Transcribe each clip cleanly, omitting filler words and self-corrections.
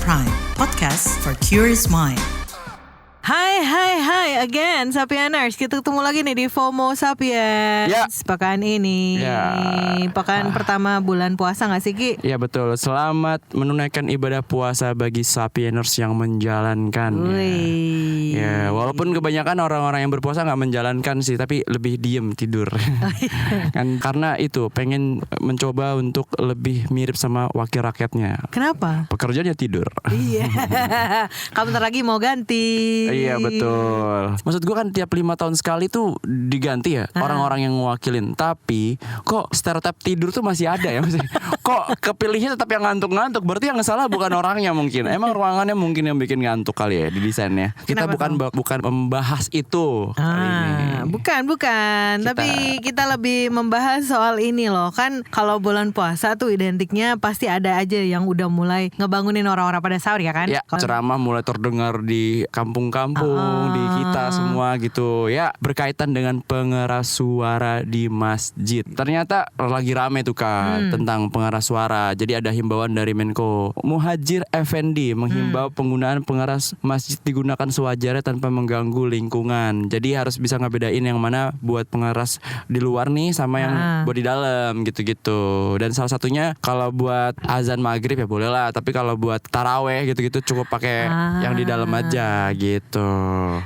Prime, podcast for curious mind. Hai again Sapieners. Kita ketemu lagi nih di FOMO Sapiens pekan ini. Pekan pertama bulan puasa gak sih, Ki? Ya betul. Selamat menunaikan ibadah puasa bagi Sapieners yang menjalankan. Ya, walaupun kebanyakan orang-orang yang berpuasa gak menjalankan sih, tapi lebih diem tidur. Kan karena itu pengen mencoba untuk lebih mirip sama wakil rakyatnya. Kenapa? Pekerjaannya tidur. Iya. Kamu bentar lagi mau ganti. Iya betul. Maksud gue kan tiap 5 tahun sekali tuh diganti ya orang-orang yang mewakilin. Tapi kok stereotip tidur tuh masih ada ya. Kok kepilihnya tetap yang ngantuk-ngantuk. Berarti yang salah bukan orangnya mungkin. Emang ruangannya mungkin yang bikin ngantuk kali ya di desainnya. Kita bukan membahas itu kali ini. Bukan. Tapi kita lebih membahas soal ini loh. Kan kalau bulan puasa tuh identiknya pasti ada aja yang udah mulai ngebangunin orang-orang pada sahur ya kan? Ya, ceramah mulai terdengar di kampung-kampung, di kita semua gitu ya, berkaitan dengan pengeras suara di masjid. Ternyata lagi rame tuh Kak tentang pengeras suara. Jadi ada himbauan dari Menko Muhadjir Effendi menghimbau penggunaan pengeras masjid digunakan sewajarnya tanpa mengganggu lingkungan. Jadi harus bisa ngebedain yang mana buat pengeras di luar nih sama yang buat di dalam gitu-gitu. Dan salah satunya kalau buat azan maghrib ya boleh lah, tapi kalau buat taraweh gitu-gitu cukup pakai yang di dalam aja gitu.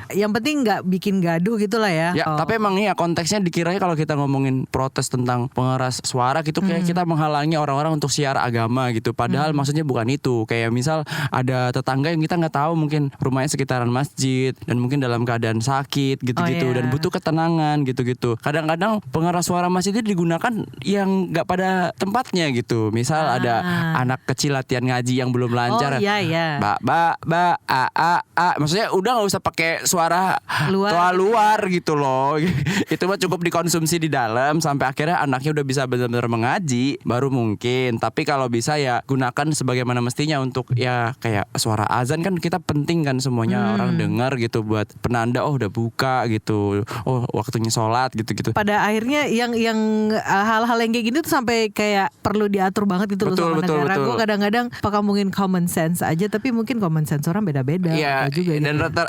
Yang penting nggak bikin gaduh gitulah ya. Ya, tapi emang ya konteksnya dikiranya kalau kita ngomongin protes tentang pengeras suara gitu kayak kita menghalangi orang-orang untuk siar agama gitu. Padahal maksudnya bukan itu. Kayak misal ada tetangga yang kita nggak tahu mungkin rumahnya sekitaran masjid dan mungkin dalam keadaan sakit gitu-gitu dan butuh ketenangan gitu-gitu. Kadang-kadang pengeras suara masjid itu digunakan yang nggak pada tempatnya gitu. Misal ada anak kecil latihan ngaji yang belum lancar. Ba a. Maksudnya udah nggak usah pakai suara luar gitu loh. Itu mah cukup dikonsumsi di dalam sampai akhirnya anaknya udah bisa benar-benar mengaji baru mungkin. Tapi kalau bisa ya gunakan sebagaimana mestinya untuk ya kayak suara azan kan kita penting kan semuanya orang dengar gitu buat penanda udah buka gitu. Waktunya sholat gitu-gitu. Pada akhirnya yang hal-hal yang kayak gini tuh sampai kayak perlu diatur banget gitu loh sama negara. Gue kadang-kadang apakah mungkin common sense aja, tapi mungkin common sense orang beda-beda. Iya juga.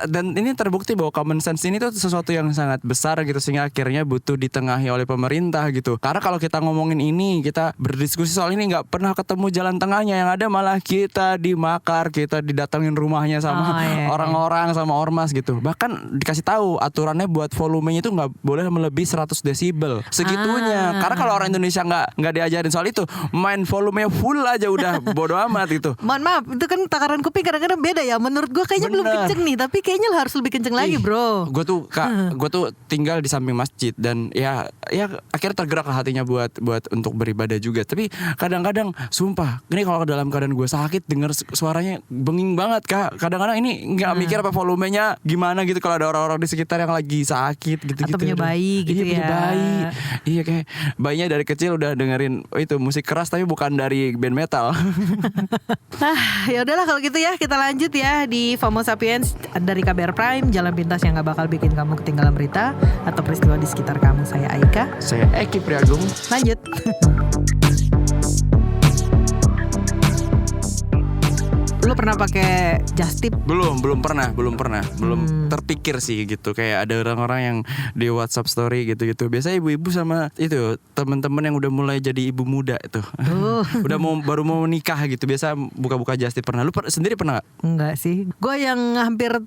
Dan ini terbukti bahwa common sense ini tuh sesuatu yang sangat besar gitu sehingga akhirnya butuh ditengahi oleh pemerintah gitu. Karena kalau kita ngomongin ini, kita berdiskusi soal ini nggak pernah ketemu jalan tengahnya, yang ada malah kita dimakar, kita didatengin rumahnya sama orang-orang sama ormas gitu. Bahkan dikasih tahu aturannya buat volumenya itu nggak boleh melebihi 100 desibel segitunya. Karena kalau orang Indonesia nggak diajarin soal itu, main volumenya full aja udah bodo amat gitu. Mohon maaf, itu kan takaran kuping kadang-kadang beda ya. Menurut gue kayaknya belum kenceng nih, tapi kayaknya harus lebih kenceng lagi bro. Gue tuh tinggal di samping masjid dan ya akhirnya tergerak hatinya buat untuk beribadah juga. Tapi kadang-kadang sumpah ini kalau dalam keadaan gue sakit denger suaranya benging banget Kak. Kadang-kadang ini nggak mikir apa volumenya gimana gitu kalau ada orang-orang di sekitar yang lagi sakit gitu. Atau punya bayi gitu punya bayi. Iya kayak bayinya dari kecil udah dengerin itu musik keras tapi bukan dari band metal. Ya udahlah kalau gitu ya, kita lanjut ya di FOMO Sapiens dari KBR Prime, jalan pintas yang gak bakal bikin kamu ketinggalan berita atau peristiwa di sekitar kamu. Saya Aika. Saya Eki Priagung. Lanjut. Lu pernah pakai just tip? Belum pernah. Belum terpikir sih gitu. Kayak ada orang-orang yang di WhatsApp story gitu-gitu. Biasanya ibu-ibu sama itu teman-teman yang udah mulai jadi ibu muda itu. Udah baru mau nikah gitu. Biasa buka-buka just tip. Pernah? Lu sendiri pernah gak? Enggak sih. Gue yang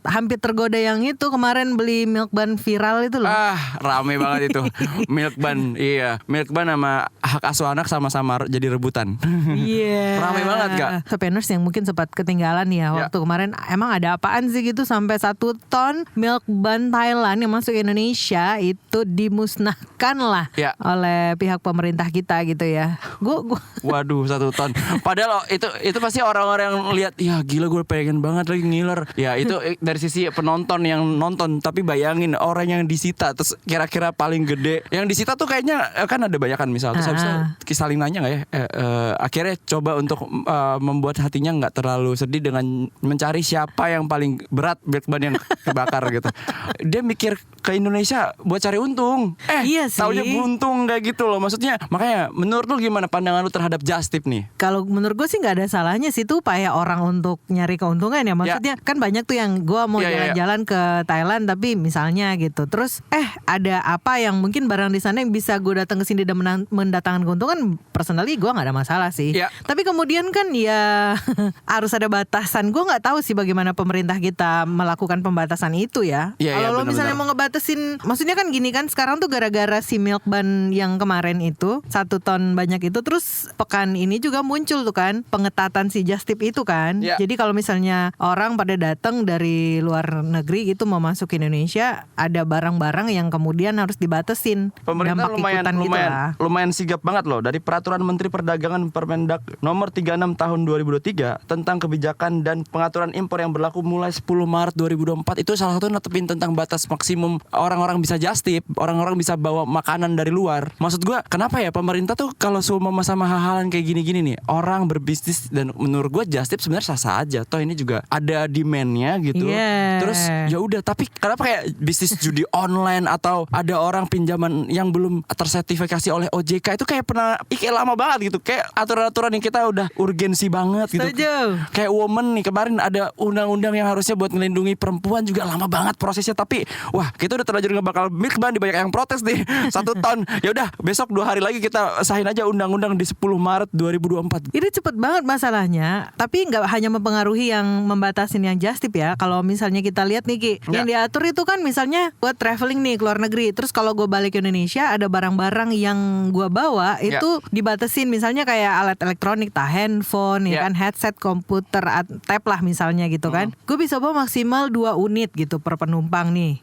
hampir tergoda yang itu kemarin beli milk bun viral itu loh. Rame banget itu. Milk bun. Iya, milk bun sama hak asuh anak sama-sama jadi rebutan. Iya. Rame banget Kak. Sapieners yang mungkin sempat ketinggalan ya waktu kemarin, emang ada apaan sih gitu sampai 1 ton milk bun Thailand yang masuk Indonesia itu dimusnahkan lah oleh pihak pemerintah kita gitu ya. Waduh 1 ton. Padahal itu pasti orang-orang yang lihat ya gila gue pengen banget lagi ngiler. Ya itu dari sisi penonton yang nonton, tapi bayangin orang yang disita terus kira-kira paling gede yang disita tuh kayaknya kan ada banyak kan misal terus habis saling nanya nggak ya? Akhirnya coba untuk membuat hatinya nggak terlalu sedih dengan mencari siapa yang paling berat milk ban yang kebakar gitu. Dia mikir ke Indonesia buat cari untung. Iya sih. Taunya buntung kayak gitu loh. Maksudnya makanya menurut lu gimana pandangan lu terhadap Just Tip nih? Kalau menurut gue sih nggak ada salahnya sih tuh upaya orang untuk nyari keuntungan ya. Maksudnya kan banyak tuh yang gue mau jalan-jalan ke Thailand tapi misalnya gitu. Terus ada apa yang mungkin barang di sana yang bisa gue datang ke sini dan mendatangkan keuntungan. Personally gue nggak ada masalah sih. Tapi kemudian kan ya harus ada batasan. Gue nggak tahu sih bagaimana pemerintah kita melakukan pembatasan itu ya. Kalau lo misalnya mau ngebatasin, maksudnya kan gini kan sekarang tuh gara-gara si milk ban yang kemarin itu 1 ton banyak itu, terus pekan ini juga muncul tuh kan pengetatan si Just Tip itu kan. Jadi kalau misalnya orang pada datang dari luar negeri gitu mau masuk ke Indonesia, ada barang-barang yang kemudian harus dibatasin. Pemerintah lumayan sigap banget loh. Dari Peraturan Menteri Perdagangan Permendak Nomor 36 Tahun 2023 tentang kebijakan dan pengaturan impor yang berlaku mulai 10 Maret 2024, itu salah satu netepin tentang batas maksimum orang-orang bisa Just Tip, orang-orang bisa bawa makanan dari luar. Maksud gue kenapa ya pemerintah tuh kalau semua sama hal-hal kayak gini-gini nih, orang berbisnis, dan menurut gue Just Tip sebenarnya sah-sah aja. Toh ini juga ada demand-nya gitu. Terus ya udah, tapi kenapa kayak bisnis judi online atau ada orang pinjaman yang belum tersertifikasi oleh OJK itu kayak lama banget gitu. Kayak aturan-aturan yang kita udah urgensi banget gitu. Kayak woman nih, kemarin ada undang-undang yang harusnya buat ngelindungi perempuan juga lama banget prosesnya. Tapi wah, kita udah terlanjur nggak bakal milk ban, banyak yang protes nih 1 ton. Ya udah, besok 2 hari lagi kita sahin aja undang-undang di 10 Maret 2024. Ini cepet banget masalahnya. Tapi nggak hanya mempengaruhi yang membatasin yang Just Tip ya. Kalau misalnya kita lihat nih Ki, yang diatur itu kan misalnya buat traveling nih ke luar negeri. Terus kalau gue balik ke Indonesia, ada barang-barang yang gue bawa itu dibatasin. Misalnya kayak alat elektronik, handphone, ya kan, headset, komputer, tab lah misalnya gitu kan. Gue bisa bawa maksimal 2 unit gitu per penumpang nih.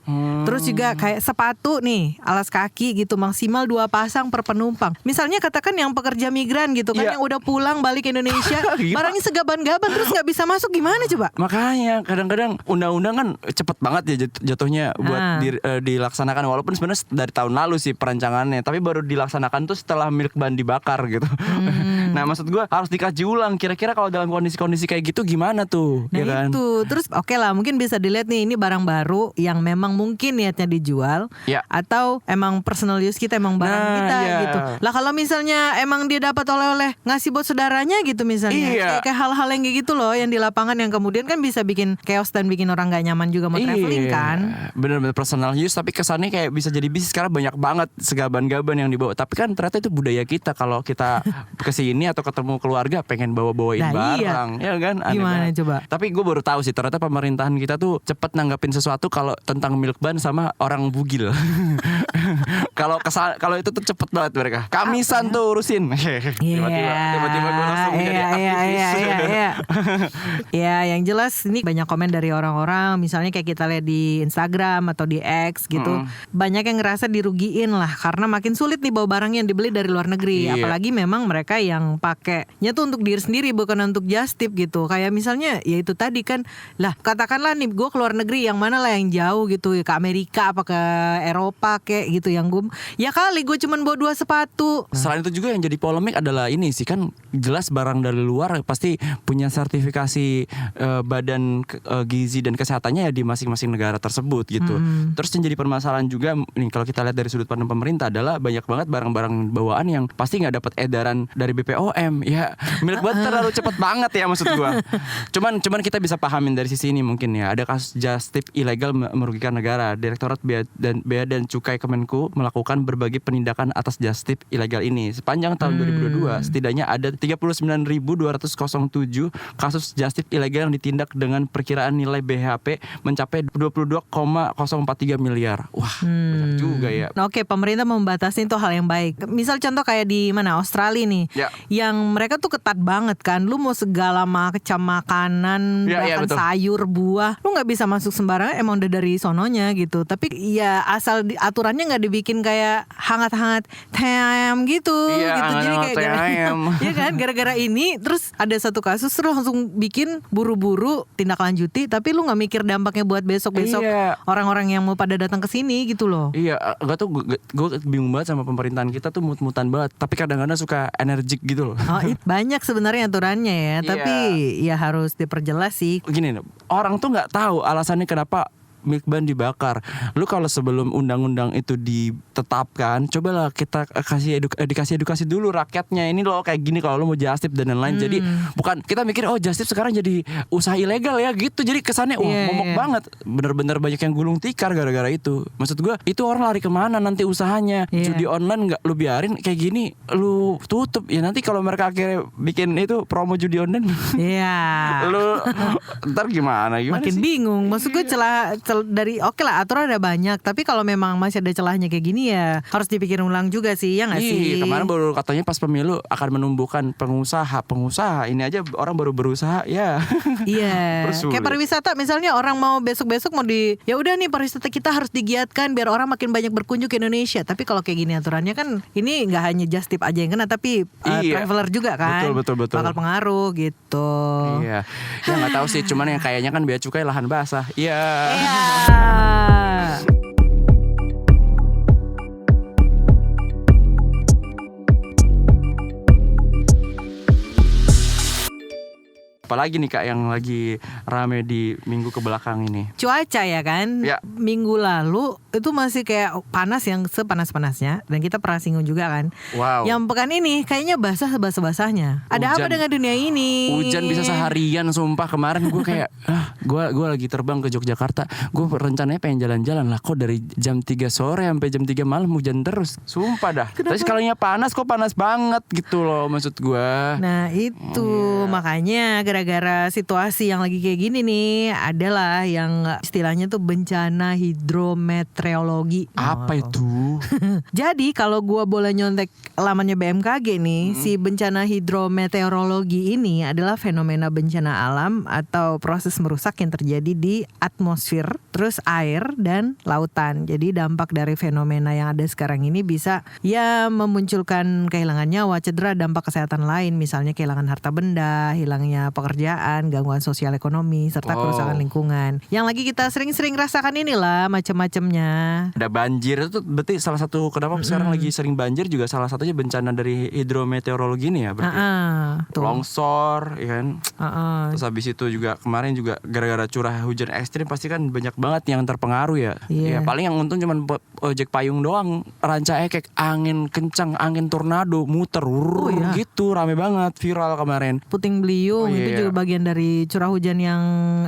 Terus juga kayak sepatu nih, alas kaki gitu, maksimal 2 pasang per penumpang. Misalnya katakan yang pekerja migran gitu kan, yang udah pulang balik ke Indonesia, barangnya segaban-gaban terus nggak bisa masuk, gimana coba? Makanya kadang-kadang undang-undang kan cepet banget ya jatuhnya buat dilaksanakan. Walaupun sebenarnya dari tahun lalu sih perancangannya, tapi baru dilaksanakan tuh setelah milk ban dibakar gitu. Nah maksud gue harus dikaji ulang. Kira-kira kalau dalam kondisi-kondisi kayak gitu gimana tuh? Nah kan? Itu terus oke lah, mungkin bisa dilihat nih, ini barang baru yang memang mungkin niatnya dijual, atau emang personal use kita, emang barang kita gitu. Lah kalau misalnya emang dia dapat oleh-oleh ngasih buat saudaranya gitu misalnya, kayak hal-hal yang kayak gitu loh yang di lapangan yang kemudian kan bisa bikin chaos dan bikin orang gak nyaman juga mau traveling kan. Bener-bener personal use, tapi kesannya kayak bisa jadi bisnis. Karena banyak banget segaban-gaban yang dibawa. Tapi kan ternyata itu budaya kita. Kalau kita kesini atau ketemu keluarga pengen bawa-bawain barang, ya kan? Gimana coba? Tapi gue baru tahu sih ternyata pemerintahan kita tuh cepet nanggapin sesuatu kalau tentang milk ban sama orang bugil. Kalau itu tuh cepet banget mereka. Kamisan tuh urusin. Tiba-tiba gue langsung jadi aktivis. Ya, yang jelas ini banyak komen dari orang-orang, misalnya kayak kita lihat di Instagram atau di X gitu. Banyak yang ngerasa dirugiin lah karena makin sulit nih bawa barang yang dibeli dari luar negeri. Apalagi memang mereka yang pakainya tuh untuk diri sendiri, bukan untuk Just Tip gitu. Kayak misalnya ya itu tadi kan, lah katakanlah nih gue ke luar negeri, yang mana lah yang jauh gitu, ke Amerika apa ke Eropa kayak gitu, yang gue ya kali gue cuman bawa 2 sepatu. Selain itu juga yang jadi polemik adalah ini sih, kan jelas barang dari luar pasti punya sertifikasi badan gizi dan kesehatannya ya di masing-masing negara tersebut gitu. Terus yang jadi permasalahan juga nih kalau kita lihat dari sudut pandang pemerintah adalah banyak banget barang-barang bawaan yang pasti nggak dapat edaran dari BPOM. Ya milk ban terlalu cepat banget ya maksud gua. Cuman kita bisa pahamin dari sisi ini mungkin ya. Ada kasus Just Tip ilegal merugikan negara. Direktorat Bea dan Cukai Kemenku melakukan berbagai penindakan atas Just Tip ilegal ini. Sepanjang tahun 2022 setidaknya ada 39.207 kasus Just Tip ilegal yang ditindak dengan perkiraan nilai BHP mencapai 22,043 miliar. Wah, banyak juga ya. Oke, pemerintah membatasi itu hal yang baik. Misal contoh kayak di mana, Australia nih, yang mereka tuh ketat banget kan. Lu mau segala macam makanan, bahkan sayur, buah, lu nggak bisa masuk sembarangan. Emang udah dari sononya gitu. Tapi ya asal aturannya nggak dibikin kayak hangat-hangat tem gitu. Iya, gitu. Jadi hangat-hangat kayak tem. ya kan gara-gara ini terus ada satu kasus terus langsung bikin buru-buru tindak lanjuti, tapi lu nggak mikir dampaknya buat besok-besok orang-orang yang mau pada datang ke sini gitu loh. Iya, gak tuh gue bingung banget sama pemerintahan kita tuh mut-mutan banget, tapi kadang-kadang suka energik gitu loh. Oh, banyak sebenarnya aturannya ya, tapi ya harus diperjelas sih. Gini, orang tuh nggak tahu alasannya kenapa Milkban dibakar. Lu kalau sebelum undang-undang itu ditetapkan, cobalah kita dikasih edukasi dulu rakyatnya. Ini loh kayak gini kalau lu mau just tip dan lain-lain. Jadi bukan kita mikir just tip sekarang jadi usaha ilegal ya gitu. Jadi kesannya momok banget. Bener-bener banyak yang gulung tikar gara-gara itu. Maksud gue itu orang lari kemana nanti usahanya? Judi online nggak lu biarin kayak gini, lu tutup ya nanti kalau mereka akhirnya bikin itu promo judi online. Lu ntar gimana Makin sih? bingung. Maksud gue celah dari oke lah aturan ada banyak, tapi kalau memang masih ada celahnya kayak gini ya harus dipikir ulang juga sih, ya nggak sih? Kemarin baru katanya pas pemilu akan menumbuhkan pengusaha ini aja orang baru berusaha ya. Iya. Kayak pariwisata misalnya orang mau besok-besok mau ya udah nih pariwisata kita harus digiatkan biar orang makin banyak berkunjung ke Indonesia. Tapi kalau kayak gini aturannya kan ini nggak hanya just tip aja yang kena, tapi traveler juga kan. Betul. Bakal pengaruh gitu. Iya. Ya nggak tahu sih, cuman yang kayaknya kan bea cukai lahan basah. Iya. Apalagi nih Kak yang lagi rame di minggu kebelakang ini? Cuaca ya kan. Minggu lalu itu masih kayak panas yang sepanas-panasnya, dan kita pernah singgung juga kan. Yang pekan ini kayaknya basah-basahnya. Ada apa dengan dunia ini? Hujan bisa seharian, sumpah. Kemarin gue kayak gue lagi terbang ke Yogyakarta. Gue rencananya pengen jalan-jalan lah, kok dari jam 3 sore sampai jam 3 malam hujan terus. Sumpah dah. Tapi sekalinya panas kok panas banget gitu loh maksud gue. Nah itu makanya gara-gara situasi yang lagi kayak gini nih, adalah yang istilahnya tuh bencana hidrometeorologi. Apa itu? Jadi kalau gua boleh nyontek lamannya BMKG nih, si bencana hidrometeorologi ini adalah fenomena bencana alam atau proses merusak yang terjadi di atmosfer, terus air dan lautan. Jadi dampak dari fenomena yang ada sekarang ini bisa ya memunculkan kehilangan nyawa, cedera, dampak kesehatan lain, misalnya kehilangan harta benda, hilangnya pekerjaan, gangguan sosial ekonomi, serta kerusakan lingkungan. Yang lagi kita sering-sering rasakan inilah macam-macamnya. Ada banjir itu berarti salah satu kenapa sekarang lagi sering banjir juga salah satunya bencana dari hidrometeorologi ini ya berarti. Longsor, ya kan. Terus habis itu juga kemarin juga gara-gara curah hujan ekstrim pasti kan banyak banget yang terpengaruh ya. Ya paling yang untung cuma ojek payung doang. Ranca ekek, angin kencang, angin tornado, muter gitu, rame banget, viral kemarin. Puting beliung itu juga bagian dari curah hujan yang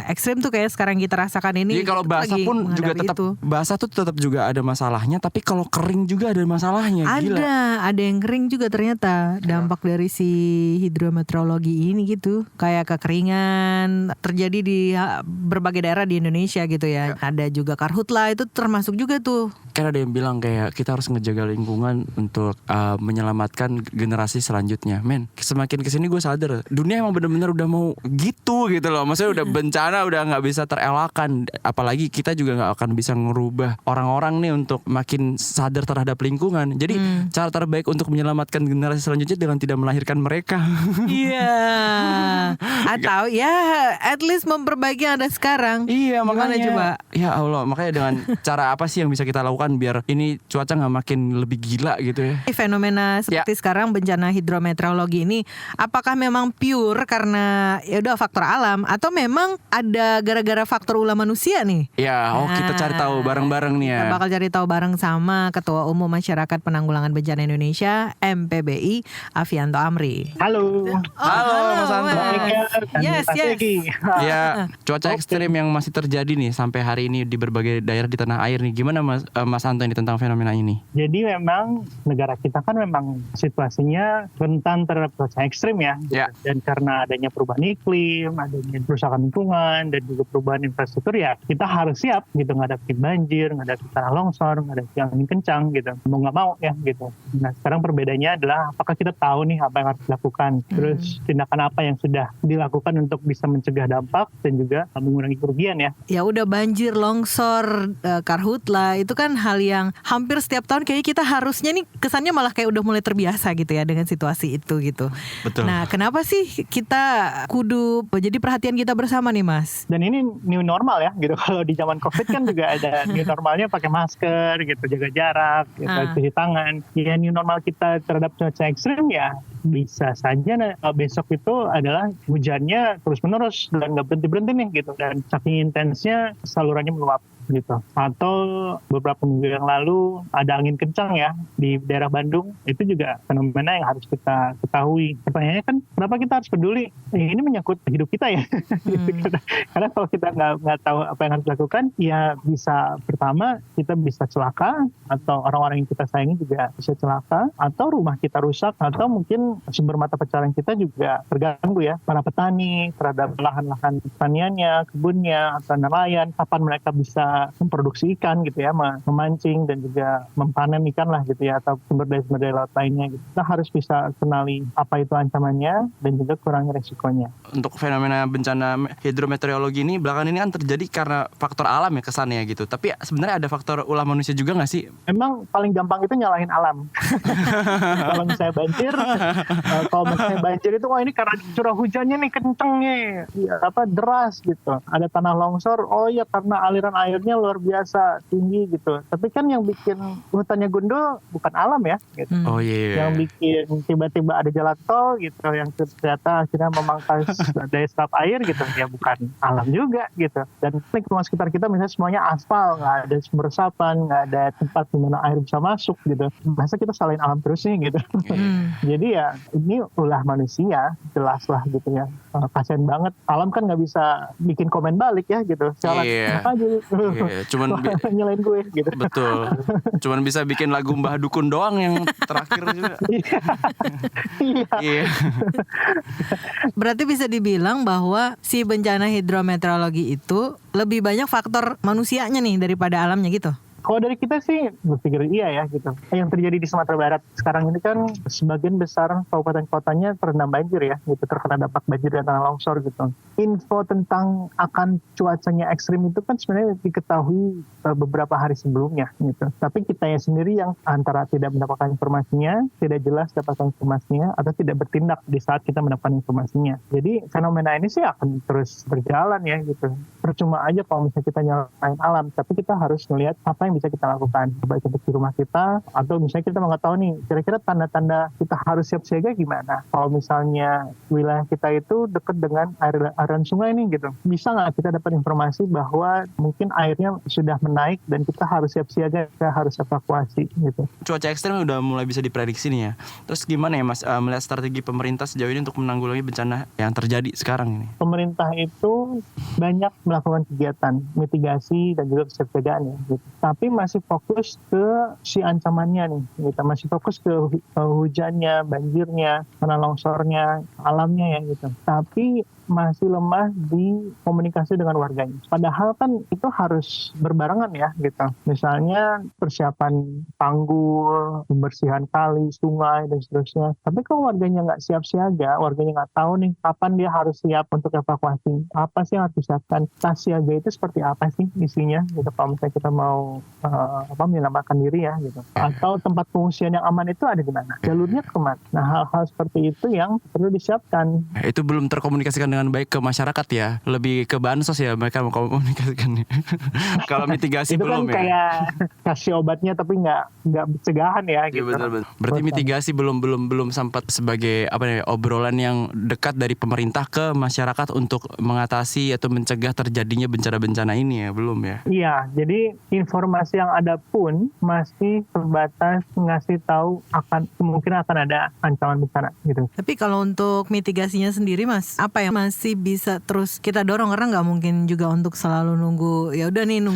ekstrim tuh kayak sekarang kita rasakan ini. Jadi kalau basah pun juga tetap basah tuh tetap juga ada masalahnya, tapi kalau kering juga ada masalahnya. Ada yang kering juga ternyata dampak dari si hidrometeorologi ini gitu. Kayak kekeringan terjadi di berbagai daerah di Indonesia gitu ya. Ada juga karhutla, itu termasuk juga tuh. Kan ada yang bilang kayak kita harus ngejaga lingkungan untuk menyelamatkan generasi selanjutnya. Men, semakin kesini gue sadar dunia emang bener-bener udah mau gitu loh. Maksudnya udah bencana udah nggak bisa terelakkan. Apalagi kita juga nggak akan bisa ngerubah orang-orang nih untuk makin sadar terhadap lingkungan. Jadi cara terbaik untuk menyelamatkan generasi selanjutnya dengan tidak melahirkan mereka. Iya. Atau ya at least memperbaiki yang ada sekarang. Iya, makanya coba. Ya Allah, makanya dengan cara apa sih yang bisa kita lakukan biar ini cuaca nggak makin lebih gila gitu ya. Fenomena seperti sekarang bencana hidrometeorologi ini, apakah memang pure karena ya udah faktor alam atau memang ada gara-gara faktor ulah manusia nih? Ya, kita cari tahu bareng-bareng nih ya. Kita bakal cari tahu bareng sama Ketua Umum Masyarakat Penanggulangan Bencana Indonesia MPBI Afianto Amri. Halo. Halo Mas Anto. Yes. Ya, cuaca ekstrim yang masih terjadi nih sampai hari ini di berbagai daerah di tanah air nih. Gimana Mas Anto ini tentang fenomena ini? Jadi memang negara kita kan memang situasinya rentan terhadap cuaca ekstrim ya. Dan karena adanya perubahan perubahan iklim, adanya kerusakan lingkungan, dan juga perubahan infrastruktur, ya kita harus siap gitu ngadepin banjir, ngadepin tanah longsor, ngadepin angin kencang gitu. Mau nggak mau ya gitu. Nah sekarang perbedaannya adalah apakah kita tahu nih apa yang harus dilakukan, terus tindakan apa yang sudah dilakukan untuk bisa mencegah dampak dan juga mengurangi kerugian ya. Ya udah banjir, longsor, karhutla itu kan hal yang hampir setiap tahun kayaknya kita harusnya nih kesannya malah kayak udah mulai terbiasa gitu ya dengan situasi itu gitu. Betul. Nah kenapa sih kita kudu jadi perhatian kita bersama nih Mas? Dan ini new normal ya gitu. Kalau di zaman COVID kan juga ada new normalnya pakai masker gitu, jaga jarak, gitu, cuci tangan. Ya new normal kita terhadap cuaca ekstrim ya bisa saja besok itu adalah hujannya terus menerus dan nggak berhenti nih gitu, dan saking intensnya salurannya meluap gitu. Atau beberapa minggu yang lalu ada angin kencang ya di daerah Bandung, itu juga fenomena yang harus kita ketahui. Pertanyaannya kan kenapa kita harus peduli? Ini menyangkut hidup kita ya. Karena kalau kita nggak tahu apa yang harus dilakukan, ya bisa pertama kita bisa celaka, atau orang-orang yang kita sayangi juga bisa celaka, atau rumah kita rusak, atau mungkin sumber mata pencaharian kita juga terganggu ya. Para petani terhadap lahan-lahan pertaniannya, kebunnya, atau nelayan, kapan mereka bisa memproduksi ikan gitu ya, memancing dan juga mempanen ikan lah gitu ya, atau sumber daya laut lainnya gitu. Kita harus bisa kenali apa itu ancamannya dan juga kurangi resikonya. Untuk fenomena bencana hidrometeorologi ini belakangan ini kan terjadi karena faktor alam ya kesannya gitu. Tapi sebenarnya ada faktor ulah manusia juga nggak sih? Emang paling gampang itu nyalahin alam. Kalau misalnya banjir itu wah ini karena curah hujannya nih kenceng nih, deras gitu. Ada tanah longsor, oh ya karena aliran airnya luar biasa tinggi gitu. Tapi kan yang bikin hutannya gundul bukan alam ya gitu. Oh iya. Yang bikin tiba-tiba ada jalan tol gitu yang ternyata akhirnya memangkas daya serap air gitu, ya bukan alam juga gitu. Dan lingkungan sekitar kita misalnya semuanya aspal, nggak ada sumber resapan, nggak ada tempat di mana air bisa masuk gitu. Masa kita salahin alam terus nih gitu. Jadi ya ini ulah manusia jelas lah gitu ya. Kasian banget, alam kan nggak bisa bikin komen balik ya gitu. Sialan apa aja cuman nyalain gue gitu. Betul. Cuman bisa bikin lagu Mbah Dukun doang yang terakhir juga. Iya. Berarti bisa dibilang bahwa si bencana hidrometeorologi itu lebih banyak faktor manusianya nih daripada alamnya gitu. Kalau dari kita sih berpikir iya ya gitu. Yang terjadi di Sumatera Barat sekarang ini kan sebagian besar kabupaten kotanya terendam banjir ya, gitu, terkena dampak banjir dan tanah longsor gitu. Info tentang akan cuacanya ekstrim itu kan sebenarnya diketahui beberapa hari sebelumnya gitu. Tapi kitanya sendiri yang antara tidak mendapatkan informasinya, tidak jelas dapatkan informasinya, atau tidak bertindak di saat kita mendapatkan informasinya. Jadi fenomena ini sih akan terus berjalan ya gitu. Percuma aja kalau misalnya kita nyalain alam, tapi kita harus melihat apa yang bisa kita lakukan, baik untuk di rumah kita, atau misalnya kita mau tahu nih kira-kira tanda-tanda kita harus siap siaga gimana. Kalau misalnya wilayah kita itu dekat dengan aliran sungai nih gitu, bisa nggak kita dapat informasi bahwa mungkin airnya sudah menaik dan kita harus siap siaga, kita harus evakuasi gitu. Cuaca ekstrem udah mulai bisa diprediksi nih ya. Terus gimana ya Mas melihat strategi pemerintah sejauh ini untuk menanggulangi bencana yang terjadi sekarang ini? Pemerintah itu banyak melakukan kegiatan mitigasi dan juga kesiapsiagaan ya gitu. Tapi masih fokus ke si ancamannya nih, gitu. Masih fokus ke hujannya, banjirnya, tanah longsornya, alamnya ya gitu. Tapi masih lemah di komunikasi dengan warganya. Padahal kan itu harus berbarengan ya gitu. Misalnya persiapan tanggul, pembersihan kali, sungai dan seterusnya. Tapi kalau warganya nggak siap siaga, warganya nggak tahu nih kapan dia harus siap untuk evakuasi. Apa sih yang harus disiapkan? Tas siaga itu seperti apa sih isinya? Gitu. Kalau misalnya kita mau menyelamatkan diri ya gitu. Atau tempat pengungsian yang aman itu ada di mana? Jalurnya kemana? Nah hal-hal seperti itu yang perlu disiapkan. Itu belum terkomunikasikan dengan baik ke masyarakat ya, lebih ke bansos ya mereka mau komunikasikan. Kalau mitigasi itu belum kan ya. Kayak kasih obatnya tapi nggak pencegahan ya gitu. Betul. Berarti mitigasi belum sempat sebagai obrolan yang dekat dari pemerintah ke masyarakat untuk mengatasi atau mencegah terjadinya bencana-bencana ini ya, belum ya. Iya, jadi informasi yang ada pun masih terbatas ngasih tahu kemungkinan akan ada ancaman bencana gitu. Tapi kalau untuk mitigasinya sendiri Mas, apa yang masih bisa terus kita dorong, karena nggak mungkin juga untuk selalu nunggu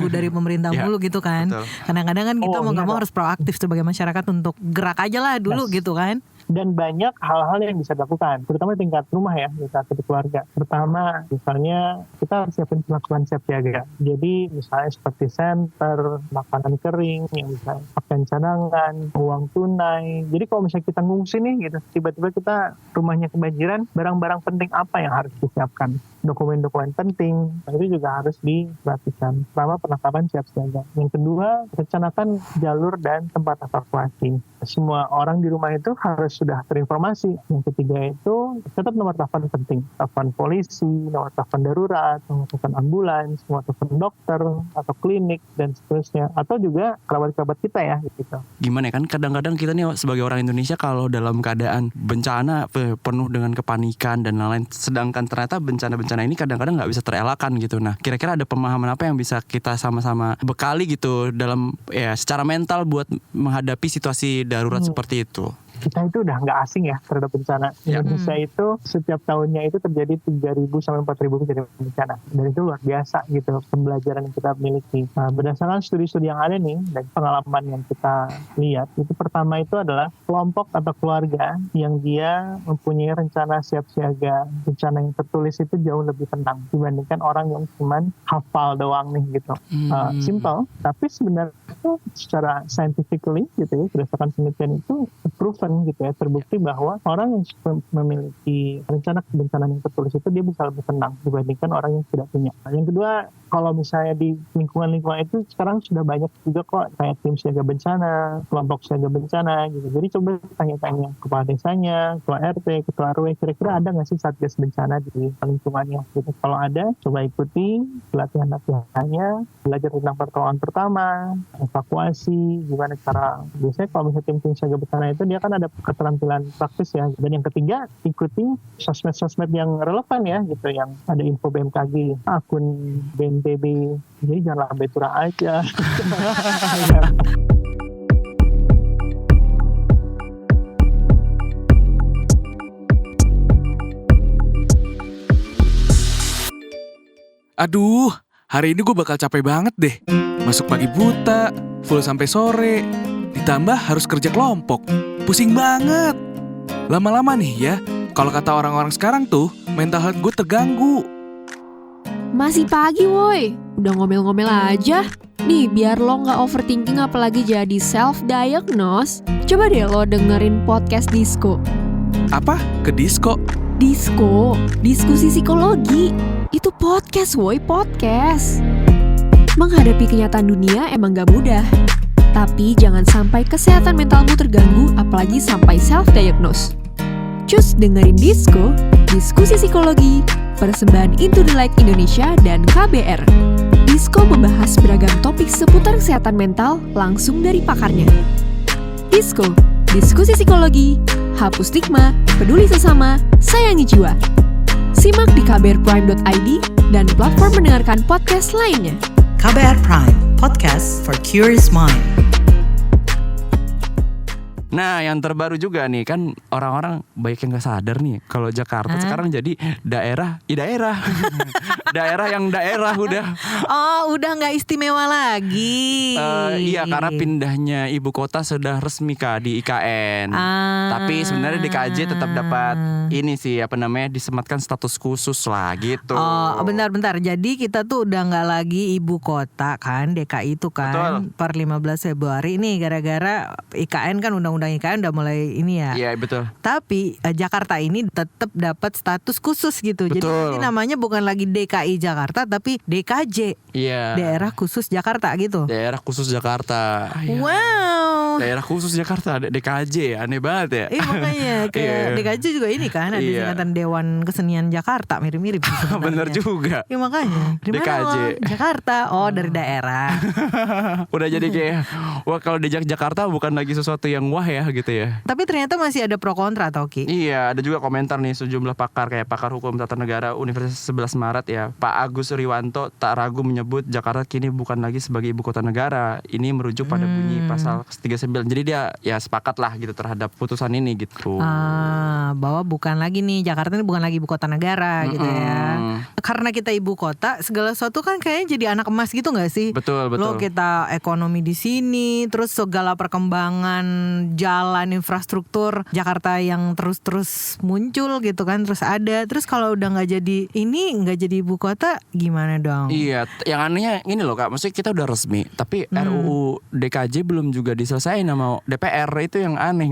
dari pemerintah mulu gitu kan. Betul. Kadang-kadang kan kita mau nggak mau harus proaktif sebagai masyarakat untuk gerak aja lah dulu gitu kan. Dan banyak hal-hal yang bisa dilakukan, terutama tingkat rumah ya, di tingkat keluarga. Pertama, misalnya kita harus melakukan siap siaga. Jadi misalnya seperti senter, makanan kering, yang bisa pakaian cadangan, uang tunai. Jadi kalau misalnya kita ngungsi nih gitu, tiba-tiba kita rumahnya kebanjiran, barang-barang penting apa yang harus disiapkan? Dokumen-dokumen penting, itu juga harus diperhatikan. Pertama, penangkapan siap siaga. Yang kedua, rencanakan jalur dan tempat evakuasi. Semua orang di rumah itu harus sudah terinformasi. Yang ketiga itu, tetap nomor telepon penting. Telepon polisi, nomor telepon darurat, nomor telepon ambulans, nomor telepon dokter, atau klinik, dan seterusnya. Atau juga kerabat-kerabat kita ya. Gitu. Gimana ya, kan kadang-kadang kita nih sebagai orang Indonesia kalau dalam keadaan bencana penuh dengan kepanikan dan lain-lain. Sedangkan ternyata bencana-bencana ini kadang-kadang nggak bisa terelakkan gitu. Nah, kira-kira ada pemahaman apa yang bisa kita sama-sama bekali gitu dalam ya secara mental buat menghadapi situasi darurat seperti itu? Kita itu udah nggak asing ya terhadap bencana. Indonesia itu setiap tahunnya itu terjadi 3.000 sampai 4.000 kejadian bencana. Dan itu luar biasa gitu pembelajaran yang kita miliki. Nah, berdasarkan studi-studi yang ada nih dan pengalaman yang kita lihat, itu pertama itu adalah kelompok atau keluarga yang dia mempunyai rencana siap siaga. Rencana yang tertulis itu jauh lebih tenang dibandingkan orang yang cuman hafal doang nih gitu. Simple, tapi sebenarnya secara scientifically gitu ya, berdasarkan penelitian itu proven gitu ya, terbukti bahwa orang yang memiliki rencana kebencanaan yang tertulis itu dia bisa lebih tenang dibandingkan orang yang tidak punya. Yang kedua, kalau misalnya di lingkungan-lingkungan itu sekarang sudah banyak juga kok kayak tim siaga bencana, kelompok siaga bencana gitu. Jadi coba tanya-tanya kepala desanya, ketua RT, ketua RW, kira-kira ada nggak sih satgas bencana di lingkungannya gitu. Kalau ada, coba ikuti pelatihan-pelatihannya, belajar tentang pertolongan pertama, evakuasi, gimana cara. Biasanya kalau misalnya tim siaga bencana itu dia kan ada keterampilan praktis ya. Dan yang ketiga, ikuti sosmed-sosmed yang relevan ya gitu, yang ada info BMKG, akun BNPB. Jadi janganlah betura aja. Aduh, hari ini gue bakal capek banget deh. Masuk pagi buta, full sampai sore. Ditambah harus kerja kelompok. Pusing banget. Lama-lama nih ya, kalau kata orang-orang sekarang tuh, mental health gue terganggu. Masih pagi woi, udah ngomel-ngomel aja. Nih, biar lo gak overthinking apalagi jadi self-diagnose, coba deh lo dengerin podcast Disko. Apa? Ke disco? Disko, diskusi psikologi. Itu podcast woi, podcast. Menghadapi kenyataan dunia emang gak mudah. Tapi jangan sampai kesehatan mentalmu terganggu, apalagi sampai self-diagnose. Cus dengerin Disko, diskusi psikologi, persembahan Into the Light Indonesia dan KBR. Disko membahas beragam topik seputar kesehatan mental langsung dari pakarnya. Disko, diskusi psikologi, hapus stigma, peduli sesama, sayangi jiwa. Simak di kbrprime.id dan platform mendengarkan podcast lainnya. KBR Prime, podcast for curious mind. Nah, yang terbaru juga nih, kan orang-orang banyak yang gak sadar nih kalau Jakarta sekarang jadi daerah daerah yang daerah udah. Oh, udah nggak istimewa lagi. Iya, karena pindahnya ibu kota sudah resmi Kak di IKN. Tapi sebenarnya DKJ tetap dapat ini sih disematkan status khusus lah gitu. Oh, bentar. Jadi kita tuh udah nggak lagi ibu kota kan, DKI itu kan. Betul. Per 15 Februari nih gara-gara IKN kan, undang-undang IKN udah mulai ini ya. Iya, betul. Tapi Jakarta ini tetap dapat status khusus gitu. Betul. Jadi ini namanya bukan lagi DKI Jakarta tapi DKJ. Iya. Daerah khusus Jakarta gitu. Daerah khusus Jakarta. Wow. Daerah khusus Jakarta, DKJ, aneh banget ya. Iya makanya kayak DKJ juga ini kan ada singkatan Dewan Kesenian Jakarta, mirip-mirip. Bener juga. Iya makanya. Dari mana DKJ. lo? Jakarta. Oh, dari daerah. Udah jadi kayak wah, kalau di Jakarta bukan lagi sesuatu yang wah ya gitu ya. Tapi ternyata masih ada pro kontra Toki. Iya, ada juga komentar nih sejumlah pakar kayak pakar hukum tata negara Universitas 11 Maret ya, Pak Agus Riwanto tak ragu menyebut Jakarta kini bukan lagi sebagai ibu kota negara. Ini merujuk pada bunyi pasal 39. Jadi dia ya sepakat lah gitu terhadap putusan ini gitu. Bahwa bukan lagi nih Jakarta ini bukan lagi ibu kota negara gitu ya. Karena kita ibu kota, segala sesuatu kan kayaknya jadi anak emas gitu nggak sih? Betul. Lo kita ekonomi di sini, terus segala perkembangan jalan, infrastruktur Jakarta yang terus muncul gitu kan, terus ada. Terus kalau udah nggak jadi ibu kota gimana dong? Iya, yang anehnya ini loh Kak, maksudnya kita udah resmi, tapi RUU DKJ belum juga diselesain sama DPR, itu yang aneh.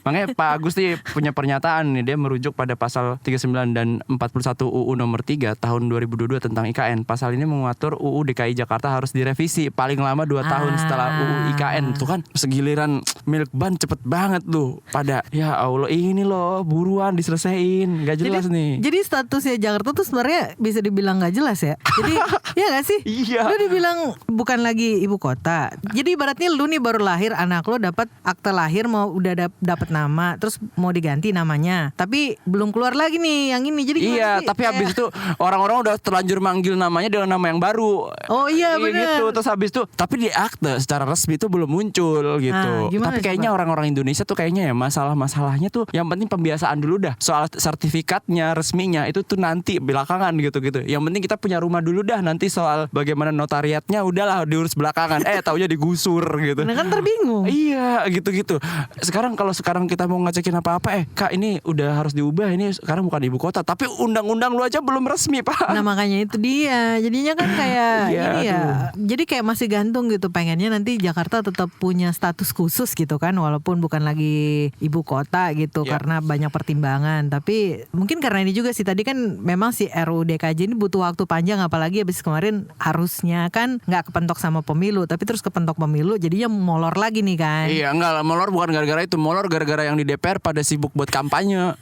Makanya Pak Agus nih punya pernyataan nih, dia merujuk pada pasal 39 dan 41 UU nomor 3 tahun 2022 tentang IKN. Pasal ini mengatur UU DKI Jakarta harus direvisi paling lama 2 tahun setelah UU IKN. Tuh kan segiliran milk ban cepet banget tuh. Pada ya Allah ini loh buruan diselesain, gak jelas nih. Jadi statusnya Jakarta tuh sebenarnya bisa dibilang gak jelas ya. Jadi ya gak sih? Iya. Lu dibilang bukan lagi ibu kota. Jadi ibaratnya lu nih baru lahir, anak lu dapat akte lahir, mau udah dapat nama, terus mau diganti namanya. Tapi belum keluar lagi nih yang ini. Jadi iya, sih? tapi habis itu orang-orang udah terlanjur manggil namanya dengan nama yang baru. Oh iya benar. Gitu. Terus habis itu tapi di akte secara resmi itu belum muncul gitu. Tapi kayaknya orang-orang Indonesia tuh kayaknya ya masalahnya tuh yang penting pembiasaan dulu dah. Soal sertifikatnya resminya itu tuh nanti belakangan gitu. Yang penting kita punya rumah dulu dah, nanti soal bagaimana notariatnya udahlah diurus belakangan. Taunya digusur gitu. Nah kan terbingung. Iya gitu. Sekarang kita mau ngecekin apa-apa, Kak ini udah harus diubah, ini sekarang bukan ibu kota, tapi undang-undang lu aja belum resmi Pak. Nah makanya itu dia, jadinya kan kayak ini ya, jadi kayak masih gantung gitu, pengennya nanti Jakarta tetap punya status khusus gitu kan, walaupun bukan lagi ibu kota gitu, karena banyak pertimbangan. Tapi mungkin karena ini juga sih, tadi kan memang si RUU DKJ ini butuh waktu panjang, apalagi habis kemarin harusnya kan nggak kepentok sama pemilu, tapi terus kepentok pemilu, jadinya molor lagi nih kan. Iya enggak, molor bukan gara-gara itu, molor gara-gara yang di DPR pada sibuk buat kampanye.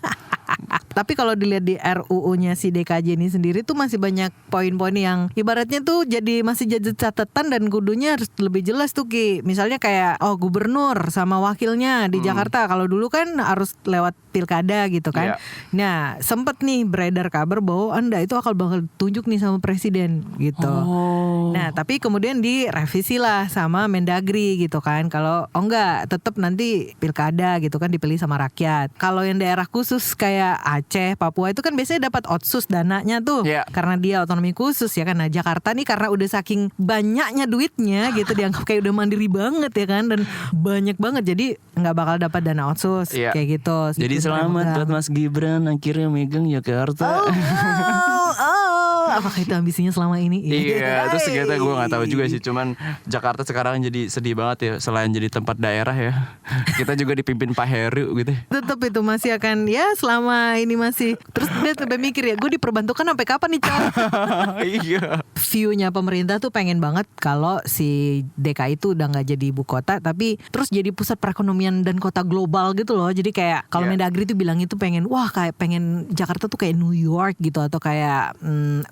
Tapi kalau dilihat di RUU-nya si DKJ ini sendiri tuh masih banyak poin-poin yang ibaratnya tuh masih jadi catatan, dan kudunya harus lebih jelas tuh Ki. Misalnya kayak gubernur sama wakilnya di Jakarta, kalau dulu kan harus lewat pilkada gitu kan. Nah sempet nih beredar kabar bahwa Anda itu bakal tunjuk nih sama presiden gitu. Nah tapi kemudian direvisi lah sama Mendagri gitu kan. Kalau enggak tetap nanti pilkada gitu kan, dipilih sama rakyat. Kalau yang daerah khusus kayak Aceh, Papua itu kan biasanya dapat otsus dananya tuh, karena dia otonomi khusus ya kan. Nah Jakarta nih karena udah saking banyaknya duitnya gitu, dianggap kayak udah mandiri banget ya kan, dan banyak banget, jadi nggak bakal dapat dana otsus kayak gitu. Jadi selamat buat Mas Gibran akhirnya megang Jakarta. Apakah itu ambisinya selama ini? Iya, terus ternyata gue nggak tahu juga sih. Cuman Jakarta sekarang jadi sedih banget ya, selain jadi tempat daerah ya, kita juga dipimpin Pak Heru gitu. Tetap itu masih akan ya selama ini masih. Terus dia sampai mikir ya, gue diperbantukan sampai kapan nih Cal? Iya. View-nya pemerintah tuh pengen banget kalau si DKI itu udah nggak jadi ibu kota, tapi terus jadi pusat perekonomian dan kota global gitu loh. Jadi kayak kalau Mendagri tuh bilang itu pengen pengen Jakarta tuh kayak New York gitu, atau kayak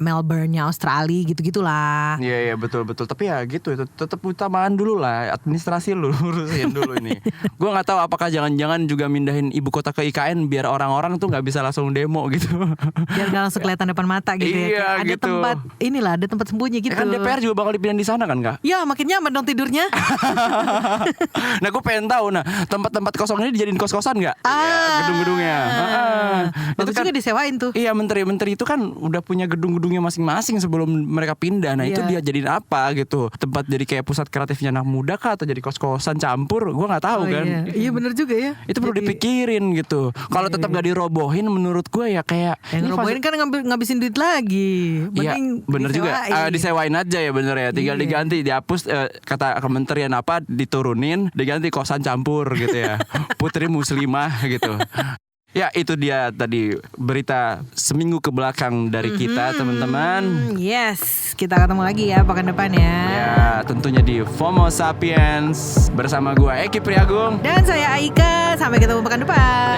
Melbourne-nya Australia gitu-gitulah. Iya betul. Tapi ya gitu, itu tetap utamakan dulu lah administrasi lu urusin dulu ini. Gue nggak tahu apakah jangan-jangan juga mindahin ibu kota ke IKN biar orang-orang tuh nggak bisa langsung demo gitu. Biar nggak langsung kelihatan depan mata gitu ya. Ada gitu. Ada tempat sembunyi gitu. Kan DPR juga bakal dipindahin di sana kan Kak? Ya makin nyaman dong tidurnya. Nah gue pengen tahu, tempat-tempat kosong ini dijadiin kos-kosan nggak? Gedung-gedungnya. Itu kan juga disewain tuh. Iya, menteri-menteri itu kan udah punya gedung-gedungnya masing-masing sebelum mereka pindah. Nah itu dia jadiin apa gitu? Tempat jadi kayak pusat kreatifnya anak muda kah, atau jadi kos-kosan campur? Gue nggak tahu kan. Iya benar juga ya. Itu perlu dipikirin gitu. Kalau tetap gak dirobohin, menurut gue ya kayak robohin kan ngabisin duit lagi. Iya bener juga. Disewain aja ya, bener ya. Tinggal diganti, dihapus kata kementerian apa, diturunin, diganti kosan campur gitu ya. Putri muslimah gitu. Ya itu dia tadi berita seminggu ke belakang dari kita teman-teman. Yes, kita ketemu lagi ya pekan depan ya. Ya tentunya di FOMO Sapiens bersama gue Eki Priagung dan saya Aika. Sampai ketemu pekan depan.